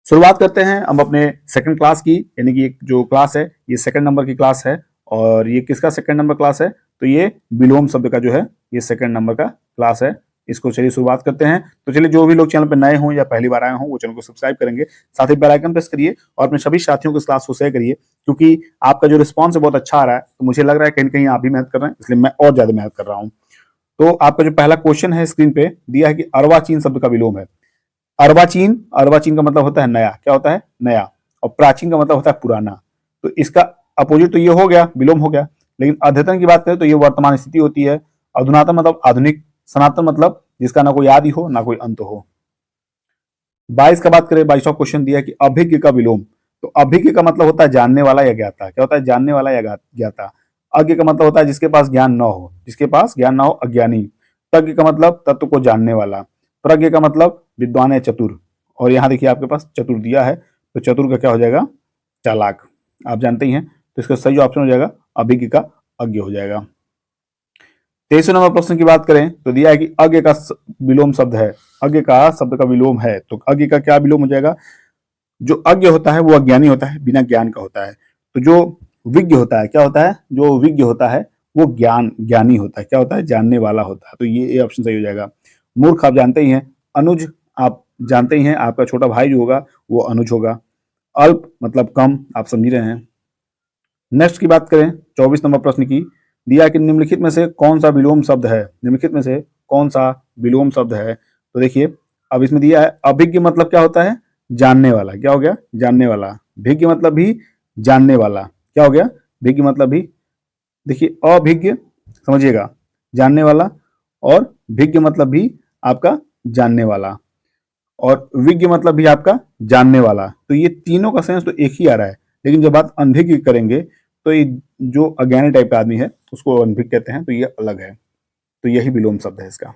शुरुआत करते हैं हम अपने सेकंड क्लास की, यानी कि एक जो क्लास है ये सेकंड नंबर की क्लास है। और ये किसका सेकंड नंबर क्लास है? तो ये विलोम शब्द का जो है ये सेकंड नंबर का क्लास है। इसको चलिए शुरुआत करते हैं। तो चलिए जो भी लोग चैनल पर नए हों या पहली बार आए हों वो चैनल को सब्सक्राइब करेंगे, साथ ही बेल आइकन प्रेस करिए और अपने सभी साथियों को इस क्लास को शेयर करिए, क्योंकि आपका जो रिस्पॉन्स है बहुत अच्छा आ रहा है। तो मुझे लग रहा है कहीं कहीं आप भी मेहनत कर रहे हैं, इसलिए मैं और ज्यादा मेहनत कर रहा हूँ। तो आपका जो पहला क्वेश्चन है स्क्रीन पे दिया है कि अर्वाचीन शब्द का विलोम है। अर्वाचीन, अर्वाचीन का मतलब होता है नया। क्या होता है? नया। और प्राचीन का मतलब होता है पुराना। तो इसका अपोजिट तो ये हो गया, विलोम हो गया। लेकिन अद्यतन की बात करें तो ये वर्तमान स्थिति होती है। अधुनातन मतलब आधुनिक। सनातन मतलब जिसका ना कोई आदि हो ना कोई अंत हो। 22 का बात करें, 22वां क्वेश्चन दिया है कि अभिज्ञ का विलोम। तो अभिज्ञ का मतलब होता है जानने वाला या ज्ञाता। क्या होता है? जानने वाला या ज्ञाता। अज्ञ का मतलब होता है जिसके पास ज्ञान न हो, जिसके पास ज्ञान ना हो, अज्ञानी। तज्ञ का मतलब तत्व को जानने वाला। प्रज्ञ का मतलब विद्वान या चतुर। और यहाँ देखिए आपके पास चतुर दिया है, तो चतुर का क्या हो जाएगा? चालाक। आप जानते ही हैं, तो इसका सही ऑप्शन हो जाएगा अभिज्ञ का अज्ञ हो जाएगा। 23 नंबर प्रश्न की बात करें तो दिया है कि अज्ञ का विलोम शब्द है। अज्ञ का शब्द का विलोम है, तो अज्ञ का क्या विलोम हो जाएगा? जो अज्ञ होता है वो अज्ञानी होता है, बिना ज्ञान का होता है। तो जो विज्ञ होता है, क्या होता है? जो विज्ञ होता है वो ज्ञानी होता है। क्या होता है? जानने वाला होता है। तो ये ऑप्शन सही हो जाएगा। मूर्ख आप जानते ही हैं। अनुज आप जानते ही हैं, आपका छोटा भाई जो होगा वो अनुज होगा। अल्प मतलब कम, आप समझ रहे हैं। नेक्स्ट की बात करें 24 नंबर प्रश्न की, दिया कि निम्नलिखित में से कौन सा विलोम शब्द है? निम्नलिखित में से कौन सा विलोम शब्द है? तो देखिए अब इसमें दिया है अभिज्ञ मतलब क्या होता है? जानने वाला। क्या हो गया? जानने वाला। भिज्ञ मतलब भी जानने वाला। क्या हो गया? भिज्ञ मतलब भी। देखिए अभिज्ञ समझिएगा, जानने वाला, और भिज्ञ मतलब भी आपका जानने वाला, और विज्ञ मतलब भी आपका जानने वाला। तो ये तीनों का सेंस तो एक ही आ रहा है। लेकिन जब बात अनभिज्ञ करेंगे तो ये जो अज्ञानी टाइप का आदमी है उसको अनभिज्ञ कहते हैं, तो ये अलग है। तो यही विलोम शब्द है इसका।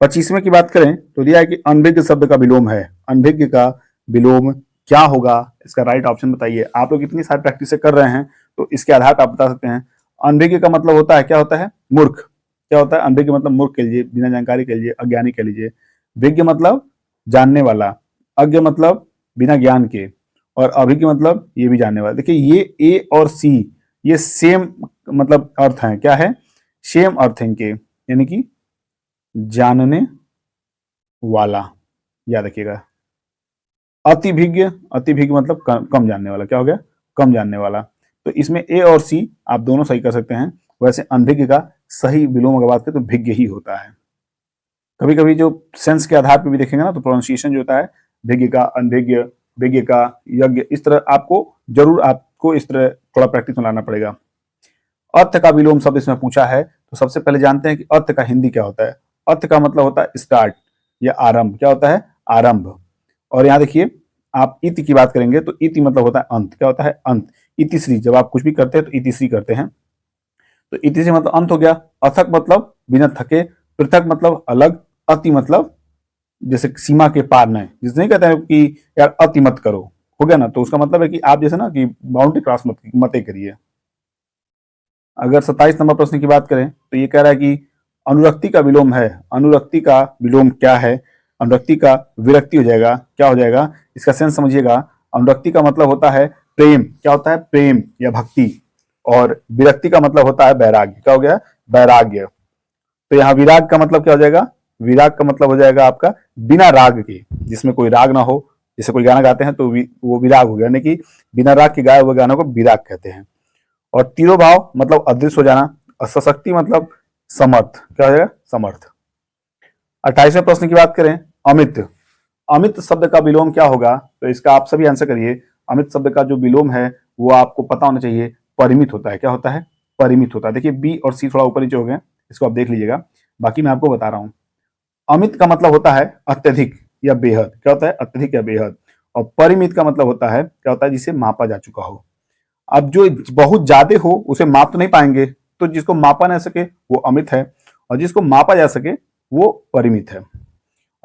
25वें की बात करें तो दिया है कि अनभिज्ञ शब्द का विलोम है। अनभिज्ञ का विलोम क्या होगा? इसका राइट ऑप्शन बताइए। आप लोग इतनी सारी प्रैक्टिस कर रहे हैं तो इसके आधार पर आप बता सकते हैं। अनभिज्ञ का मतलब होता है, क्या होता है? मूर्ख। क्या होता है? अनभिज्ञ मतलब मूर्ख कह लीजिए, बिना जानकारी कह लीजिए, अज्ञानी कह लीजिए। विज्ञ मतलब जानने वाला। अज्ञ मतलब बिना ज्ञान के। और अभिज्ञ मतलब ये भी जानने वाला। देखिए ये ए और सी ये सेम मतलब अर्थ है। क्या है? सेम अर्थ है इनके, यानी कि जानने वाला। याद रखिएगा। अतिभिज्ञ, अतिभिज्ञ मतलब कम जानने वाला। क्या हो गया? कम जानने वाला। तो इसमें ए और सी आप दोनों सही कर सकते हैं। वैसे अनभिज्ञ का सही विलोम अगर बात करें तो भिज्ञ ही होता है। कभी कभी जो सेंस के आधार पर भी देखेंगे ना तो प्रोनाउंसिएशन जो होता है भिज्ञ का, अनभिज्ञ, विज्ञ का, यज्ञ, इस तरह आपको जरूर आपको इस तरह थोड़ा प्रैक्टिस में लाना पड़ेगा। अर्थ का विलोम शब्द इसमें पूछा है, तो सबसे पहले जानते हैं कि अर्थ का हिंदी क्या होता है। अर्थ का मतलब होता है स्टार्ट या आरंभ। क्या होता है? आरंभ। और यहाँ देखिए आप इति की बात करेंगे तो इति मतलब होता है अंत। क्या होता है? अंत। इतिश्री, जब आप कुछ भी करते हैं तो इतिश्री करते हैं, तो इतिश्री मतलब अंत हो गया। अथक मतलब बिना थके। पृथक मतलब अलग। अति मतलब जैसे सीमा के पार नहीं, जिसे नहीं कहते हैं कि यार अति मत करो, हो गया ना, तो उसका मतलब है कि आप जैसे ना कि बाउंड्री क्रॉस मत करिए। अगर 27 नंबर प्रश्न की बात करें तो ये कह रहा है कि अनुरक्ति का विलोम है। अनुरक्ति का विलोम क्या है? अनुरक्ति का विरक्ति हो जाएगा। क्या हो जाएगा? इसका सेंस समझिएगा। अनुरक्ति का मतलब होता है प्रेम। क्या होता है? प्रेम या भक्ति। और विरक्ति का मतलब होता है वैराग्य। क्या हो गया? वैराग्य। तो यहाँ विराग का मतलब क्या हो जाएगा? विराग का मतलब हो जाएगा आपका बिना राग के, जिसमें कोई राग ना हो। जैसे कोई गाना गाते हैं तो वो विराग हो गया, यानी कि बिना राग के गाए हुए गानों को विराग कहते हैं। और तिरोभाव मतलब अदृश्य हो जाना। और सशक्ति मतलब समर्थ। क्या हो जाएगा? समर्थ। 28वें प्रश्न की बात करें, अमित। अमित शब्द का विलोम क्या होगा? तो इसका आप सभी आंसर करिए। अमित शब्द का जो विलोम है वो आपको पता होना चाहिए। परिमित होता है। क्या होता है? परिमित होता है। देखिए बी और सी थोड़ा ऊपर नीचे हो गए, इसको आप देख लीजिएगा, बाकी मैं आपको बता रहा हूं। अमित का मतलब होता है अत्यधिक या बेहद। क्या होता है? अत्यधिक या बेहद। और परिमित का मतलब होता है, क्या होता है? जिसे मापा जा चुका हो। अब जो बहुत ज्यादा हो उसे माप तो नहीं पाएंगे, तो जिसको मापा ना सके वो अमित है, और जिसको मापा जा सके वो परिमित है।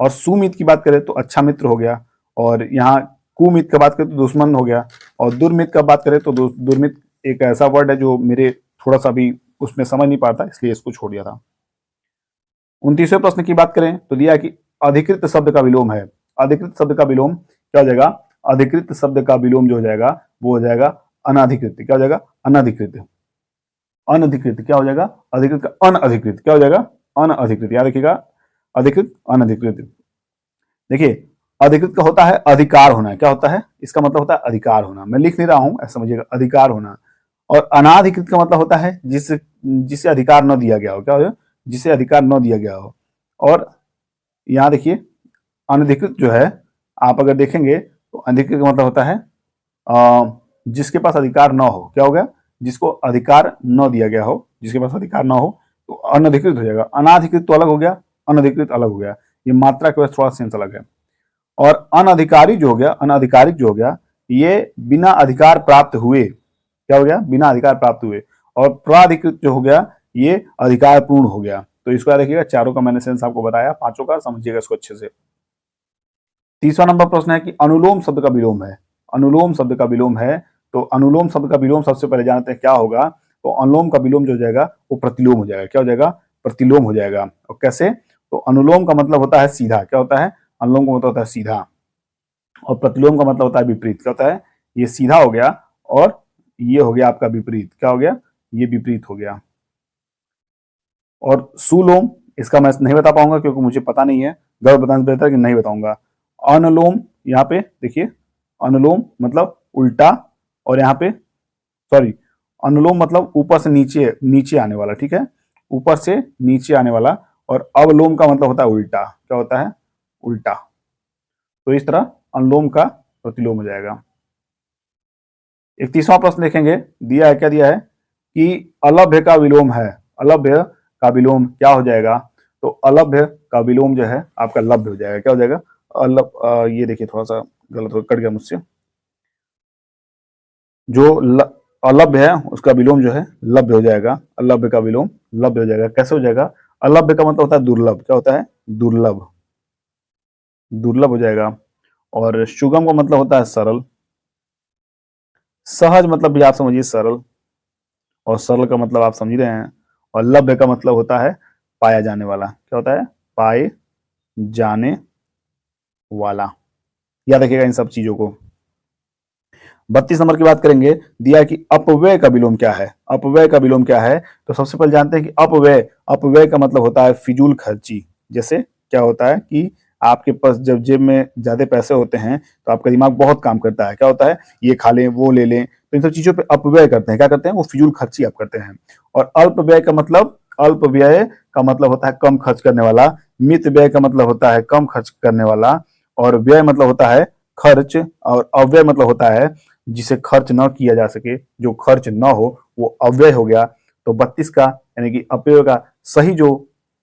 और सुमित की बात करें तो अच्छा मित्र हो गया। और यहाँ कुमित की बात करें तो दुश्मन हो गया। और दुर्मित का बात करें तो दुर्मित एक ऐसा वर्ड है जो मेरे थोड़ा सा भी उसमें समझ नहीं पाता, इसलिए इसको छोड़ दिया था। 29वें प्रश्न की बात करें तो दिया कि अधिकृत शब्द का विलोम है। अधिकृत शब्द का विलोम क्या हो जाएगा, अधिकृत शब्द का विलोम जो हो जाएगा वो हो जाएगा अनाधिकृत। क्या हो जाएगा, अनाधिकृत। अनधिकृत क्या हो जाएगा, अधिकृत का अनअधिकृत क्या हो जाएगा, अनअधिकृत। याद रखिएगा, अधिकृत अनधिकृत। देखिए अधिकृत का होता है अधिकार होना, क्या होता है, इसका मतलब होता है अधिकार होना। मैं लिख नहीं रहा हूं, ऐसा समझिएगा, अधिकार होना। और अनाधिकृत का मतलब होता है जिसे अधिकार न दिया गया हो। क्या हो, जिसे अधिकार न दिया गया हो। और यहाँ देखिए अनधिकृत जो है, आप अगर देखेंगे तो अधिकृत का मतलब होता है जिसके पास अधिकार न हो। क्या हो गया, जिसको अधिकार न दिया गया हो, जिसके पास अधिकार न हो तो अनधिकृत हो जाएगा। अनाधिकृत तो अलग हो गया, अनधिकृत अलग हो गया, ये मात्रा के वजह थोड़ा सेंस अलग है। और अनधिकारी जो हो गया, अनाधिकारिक जो हो गया, ये बिना अधिकार प्राप्त हुए। क्या हो गया, बिना अधिकार प्राप्त हुए। और प्राधिकृत जो हो गया ये अधिकार पूर्ण हो गया। तो इसको याद रखिएगा, चारों का मैंने सेंस आपको बताया, पांचों का समझिएगा इसको अच्छे से। तीसरा नंबर प्रश्न है कि अनुलोम शब्द का विलोम है। अनुलोम शब्द का विलोम है, तो अनुलोम शब्द का विलोम सबसे पहले जानते हैं क्या होगा। तो अनुलोम का विलोम जो हो जाएगा वो प्रतिलोम हो जाएगा। क्या हो जाएगा, प्रतिलोम हो जाएगा। और कैसे, तो अनुलोम का मतलब होता है सीधा। क्या होता है, अनुलोम का मतलब होता है सीधा। और प्रतिलोम का मतलब होता है विपरीत। क्या होता है, ये सीधा हो गया और ये हो गया आपका विपरीत। क्या हो गया, ये विपरीत हो गया। और सुलोम इसका मैं नहीं बता पाऊंगा क्योंकि मुझे पता नहीं है, गलत बताने से बेहतर कि नहीं बताऊंगा। अनुलोम यहाँ पे देखिए, अनुलोम मतलब उल्टा, और यहाँ पे सॉरी, अनुलोम मतलब ऊपर से नीचे, नीचे आने वाला। ठीक है, ऊपर से नीचे आने वाला। और अवलोम का मतलब होता है उल्टा। क्या होता है, उल्टा। तो इस तरह अनुलोम का प्रतिलोम हो जाएगा। एक तीसरा प्रश्न देखेंगे, दिया है, क्या दिया है कि अलभ्य का विलोम है। अलभ्य का विलोम क्या हो जाएगा, तो अलभ्य का विलोम जो है आपका लभ्य हो जाएगा। क्या हो जाएगा, ये देखिए थोड़ा सा गलत हो, कट गया मुझसे। जो अलभ्य है उसका विलोम जो है लभ्य हो जाएगा। अलभ्य का विलोम लभ्य हो जाएगा। कैसे हो जाएगा, अलभ्य का मतलब होता है दुर्लभ। क्या होता है, दुर्लभ, दुर्लभ हो जाएगा। और सुगम का मतलब होता है सरल। सहज मतलब भी आप समझिए सरल, और सरल का मतलब आप समझ रहे हैं। और लभ्य का मतलब होता है पाया जाने वाला। क्या होता है, पाए जाने वाला। याद रखिएगा इन सब चीजों को। 32 नंबर की बात करेंगे, दिया कि अपव्यय का विलोम क्या है। अपव्यय का विलोम क्या है, तो सबसे पहले जानते हैं कि अपव्यय, अपव्यय का मतलब होता है फिजूल खर्ची। जैसे क्या होता है कि आपके पास जब जेब में ज्यादा पैसे होते हैं तो आपका दिमाग बहुत काम करता है। क्या होता है, ये खा लें, वो ले लें, तो इन सब चीजों पे अपव्यय करते हैं। क्या करते हैं, वो फिजूल खर्ची आप करते हैं। और अल्प व्यय का मतलब, अल्प व्यय का मतलब होता है कम खर्च करने वाला। मित व्यय का मतलब होता है कम खर्च करने वाला। और व्यय मतलब होता है खर्च। और अव्यय मतलब होता है जिसे खर्च न किया जा सके, जो खर्च न हो वो अव्यय हो गया। तो 32 का यानी कि अपव्यय का सही जो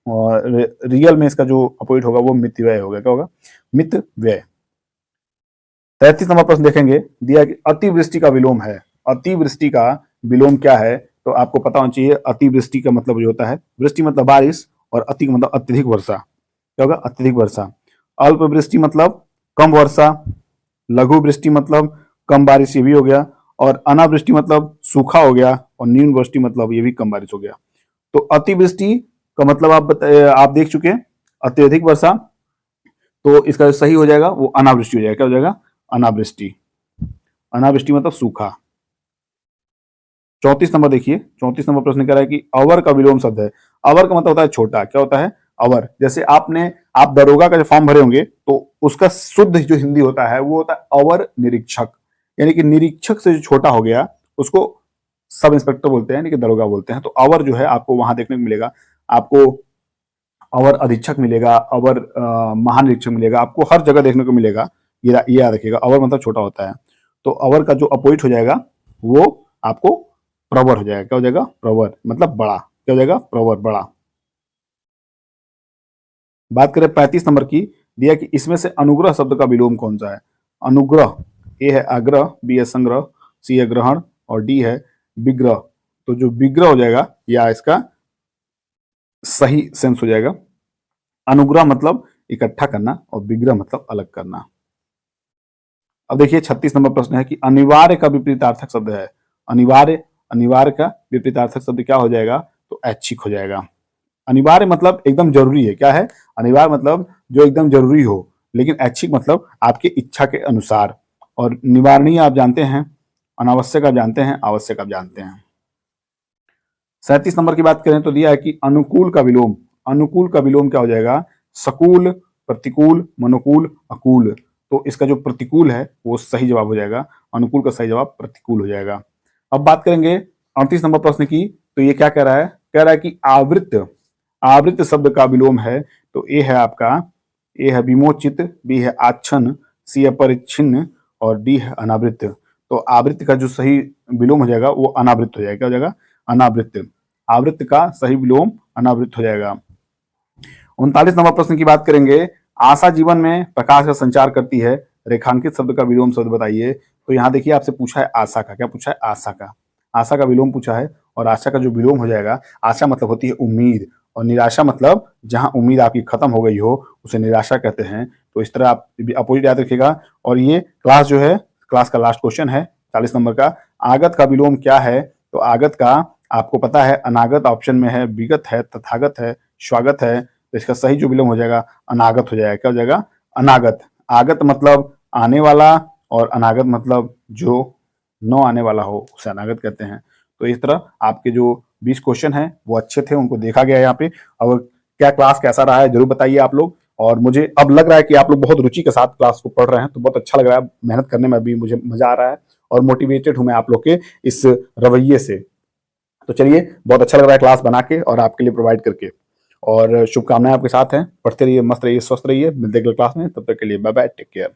रियल में इसका जो अपोजिट होगा वो मित व्यय होगा। क्या होगा, मित व्यय। 33 नंबर प्रश्न देखेंगे, दिया कि अतिवृष्टि का विलोम है। अतिवृष्टि का विलोम क्या है, तो आपको पता होना चाहिए। अतिवृष्टि का मतलब जो होता है, वृष्टि मतलब बारिश, और अति का मतलब अत्यधिक वर्षा। क्या होगा, अत्यधिक वर्षा। अल्प वृष्टि मतलब कम वर्षा। लघु वृष्टि मतलब कम बारिश, ये भी हो गया। और अनावृष्टि मतलब सूखा हो गया। और न्यून वृष्टि मतलब ये भी कम बारिश हो गया। तो अतिवृष्टि का मतलब आप देख चुके हैं, अत्यधिक वर्षा। तो इसका जो सही हो जाएगा वो अनावृष्टि हो जाएगा। क्या हो जाएगा, अनावृष्टि। अनावृष्टि मतलब सूखा। 34 नंबर देखिए, 34 नंबर प्रश्न कह रहा है कि अवर का विलोम शब्द है। अवर का मतलब होता है छोटा। क्या होता है, अवर। जैसे आप दरोगा का जो फॉर्म भरे होंगे तो उसका शुद्ध जो हिंदी होता है वो होता है अवर निरीक्षक। यानी कि निरीक्षक से जो छोटा हो गया उसको सब इंस्पेक्टर बोलते हैं, यानी कि दरोगा बोलते हैं। तो अवर जो है आपको वहां देखने को मिलेगा। आपको अवर अधीक्षक मिलेगा, अवर महानिरीक्षक मिलेगा, आपको हर जगह देखने को मिलेगा। ये याद रखिएगा, अवर मतलब छोटा होता है। तो अवर का जो अपोजिट हो जाएगा वो आपको प्रवर हो जाएगा। क्या हो जाएगा, प्रवर मतलब बड़ा। क्या हो जाएगा, प्रवर, बड़ा। बात करें 35 नंबर की, दिया कि इसमें से अनुग्रह शब्द का विलोम कौन सा है। अनुग्रह, ए है आग्रह, बी है संग्रह, सी है ग्रहण, और डी है विग्रह। तो जो विग्रह हो जाएगा या इसका सही सेंस हो जाएगा। अनुग्रह मतलब इकट्ठा करना, और विग्रह मतलब अलग करना। अब देखिए 36 नंबर प्रश्न है कि अनिवार्य का विपरीतार्थक शब्द है। अनिवार्य, अनिवार्य का विपरीतार्थक शब्द क्या हो जाएगा, तो ऐच्छिक हो जाएगा। अनिवार्य मतलब एकदम जरूरी है। क्या है, अनिवार्य मतलब जो एकदम जरूरी हो, लेकिन ऐच्छिक मतलब आपकी इच्छा के अनुसार, और निवारणीय आप जानते हैं, अनावश्यक आप जानते हैं, आवश्यक आप जानते हैं। 37 नंबर की बात करें तो दिया है कि अनुकूल का विलोम, अनुकूल का विलोम क्या हो जाएगा, सकूल, प्रतिकूल, मनोकूल, अकूल। तो इसका जो प्रतिकूल है वो सही जवाब हो जाएगा, अनुकूल का सही जवाब प्रतिकूल हो जाएगा। अब बात करेंगे 38 नंबर प्रश्न की, तो ये क्या कह रहा है, कह रहा है कि आवृत्त, आवृत्त शब्द का विलोम है, तो ए है आपका, ए है विमोचित, बी है आच्छन्न, सी है परिच्छिन्न, और डी है अनावृत्त। तो आवृत्त का जो सही विलोम हो जाएगा वो अनावृत्त हो जाएगा, क्या हो जाएगा, अनावृत्त। आवृत्त का सही विलोम अनावृत्त हो जाएगा। 39 नंबर प्रश्न की बात करेंगे, आशा जीवन में प्रकाश का संचार करती है, रेखांकित शब्द का विलोम शब्द बताइए। तो यहाँ देखिए आपसे पूछा है आशा का, क्या पूछा है, आशा का, आशा का विलोम पूछा है, और आशा का जो विलोम हो जाएगा, आशा मतलब होती है उम्मीद, और निराशा मतलब जहां उम्मीद आपकी खत्म हो गई हो उसे निराशा कहते हैं। तो इस तरह आप अपोजिट याद रखिएगा। और ये क्लास जो है, क्लास का लास्ट क्वेश्चन है 40 नंबर का, आगत का विलोम क्या है। तो आगत का आपको पता है, अनागत ऑप्शन में है, विगत है, तथागत है, स्वागत है। तो इसका सही जो विलोम हो जाएगा अनागत हो जाएगा, क्या हो जाएगा, अनागत। आगत मतलब आने वाला, और अनागत मतलब जो न आने वाला हो उसे अनागत कहते हैं। तो इस तरह आपके जो 20 क्वेश्चन हैं वो अच्छे थे, उनको देखा गया यहाँ पे। और क्या क्लास कैसा रहा है जरूर बताइए आप लोग। और मुझे अब लग रहा है कि आप लोग बहुत रुचि के साथ क्लास को पढ़ रहे हैं, तो बहुत अच्छा लग रहा है, मेहनत करने में भी मुझे मजा आ रहा है, और मोटिवेटेड हूं मैं आप लोग के इस रवैये से। तो चलिए, बहुत अच्छा लग रहा है क्लास बना के और आपके लिए प्रोवाइड करके, और शुभकामनाएं आपके साथ हैं। पढ़ते रहिए, मस्त रहिए, स्वस्थ रहिए। मिलते हैं अगले क्लास में, तब तक के लिए बाय बाय, टेक केयर।